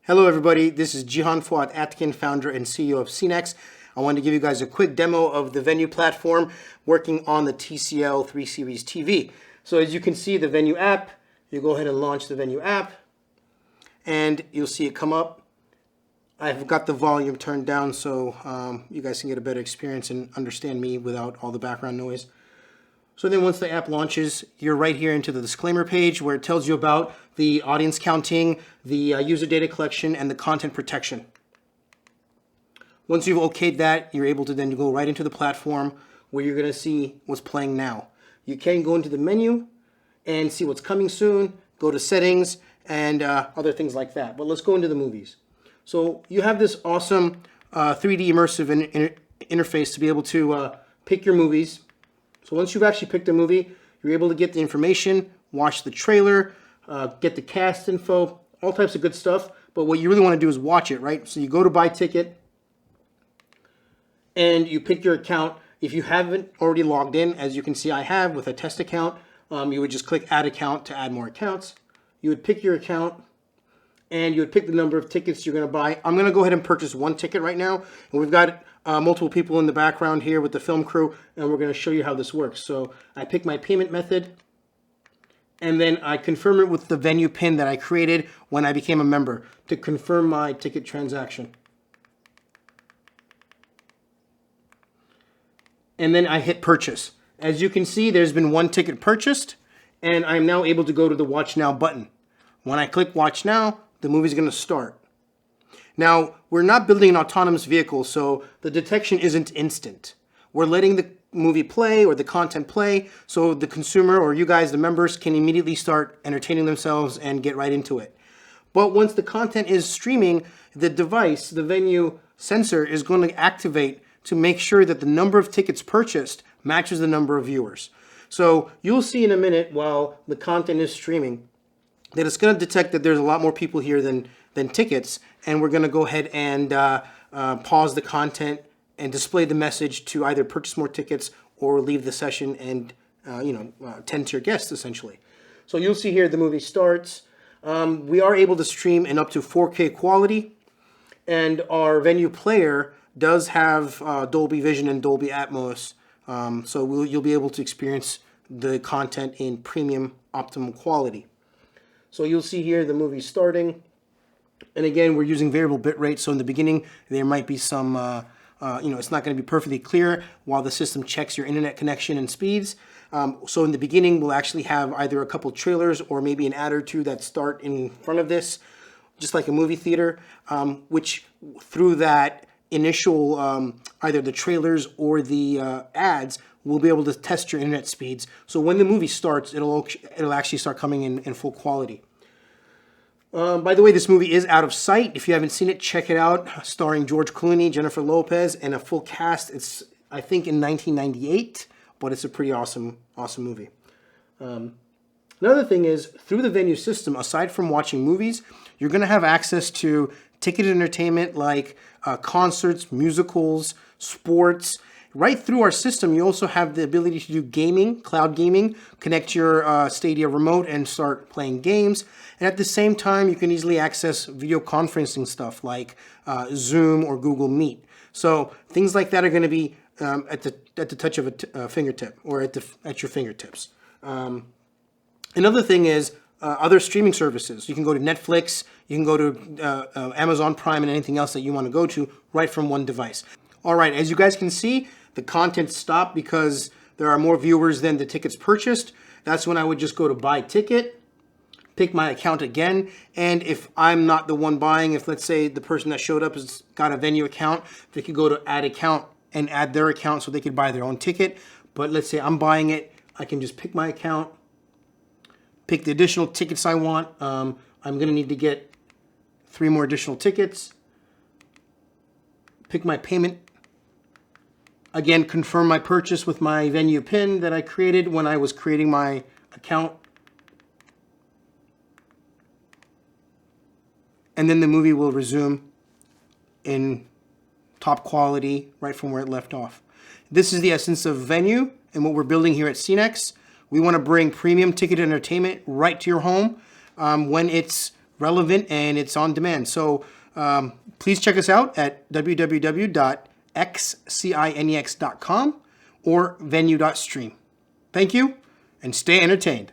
Hello everybody, this is Jihan Fuad Atkin, founder and CEO of CNEX. I wanted to give you guys a quick demo of the Venue platform working on the TCL 3 Series TV. So as you can see, the Venue app, you go ahead and launch the Venue app and you'll see it come up. I've got the volume turned down so you guys can get a better experience and understand me without all the background noise. So then once the app launches, you're right here into the disclaimer page where it tells you about the audience counting, the user data collection, and the content protection. Once you've okayed that, you're able to then go right into the platform where you're going to see what's playing now. You can go into the menu and see what's coming soon, go to settings, and other things like that. But let's go into the movies. So you have this awesome 3D immersive interface to be able to pick your movies. So once you've actually picked a movie, you're able to get the information, watch the trailer, get the cast info, all types of good stuff. But what you really want to do is watch it, right? So you go to buy ticket and you pick your account. If you haven't already logged in, as you can see I have with a test account, you would just click add account to add more accounts. You would pick your account and you would pick the number of tickets you're going to buy. I'm going to go ahead and purchase one ticket right now. And we've got multiple people in the background here with the film crew, and we're going to show you how this works. So I pick my payment method, and then I confirm it with the Venue PIN that I created when I became a member to confirm my ticket transaction. And then I hit purchase. As you can see, there's been one ticket purchased, and I'm now able to go to the Watch Now button. When I click Watch Now, the movie's going to start. Now, we're not building an autonomous vehicle, so the detection isn't instant. We're letting the movie play or the content play so the consumer or you guys, the members, can immediately start entertaining themselves and get right into it. But once the content is streaming, the device, the Venue sensor, is going to activate to make sure that the number of tickets purchased matches the number of viewers. So you'll see in a minute while the content is streaming that it's going to detect that there's a lot more people here than tickets, and we're going to go ahead and pause the content and display the message to either purchase more tickets or leave the session and tend to your guests essentially. So you'll see here the movie starts. We are able to stream in up to 4K quality, and our Venue player does have Dolby Vision and Dolby Atmos, so you'll be able to experience the content in premium optimal quality. So you'll see here the movie starting. And again, we're using variable bitrate. So in the beginning, there might be some, it's not going to be perfectly clear while the system checks your internet connection and speeds. So in the beginning, we'll actually have either a couple trailers or maybe an ad or two that start in front of this, just like a movie theater, which through that initial, either the trailers or the ads, we'll be able to test your internet speeds. So when the movie starts, it'll actually start coming in full quality. By the way, this movie is out of sight. If you haven't seen it, check it out. Starring George Clooney, Jennifer Lopez, and a full cast. It's, I think, in 1998, but it's a pretty awesome movie. Another thing is, through the Venue system, aside from watching movies, you're going to have access to ticketed entertainment like concerts, musicals, sports. Right through our system, you also have the ability to do gaming, cloud gaming, connect your Stadia remote and start playing games. And at the same time, you can easily access video conferencing stuff like Zoom or Google Meet. So things like that are going to be at the touch of a fingertip or at your fingertips. Another thing is other streaming services. You can go to Netflix, you can go to Amazon Prime and anything else that you want to go to right from one device. All right, as you guys can see, the content stopped because there are more viewers than the tickets purchased. That's when I would just go to buy ticket, pick my account again, and if I'm not the one buying, if let's say the person that showed up has got a Venue account, they could go to add account and add their account so they could buy their own ticket. But let's say I'm buying it, I can just pick my account, pick the additional tickets I want. I'm going to need to get 3 more additional tickets, pick my payment. Again, confirm my purchase with my Venue PIN that I created when I was creating my account. And then the movie will resume in top quality right from where it left off. This is the essence of Venue and what we're building here at CNEX. We want to bring premium ticket entertainment right to your home when it's relevant and it's on demand. So please check us out at www.xcinex.com or venue.stream. Thank you, and stay entertained.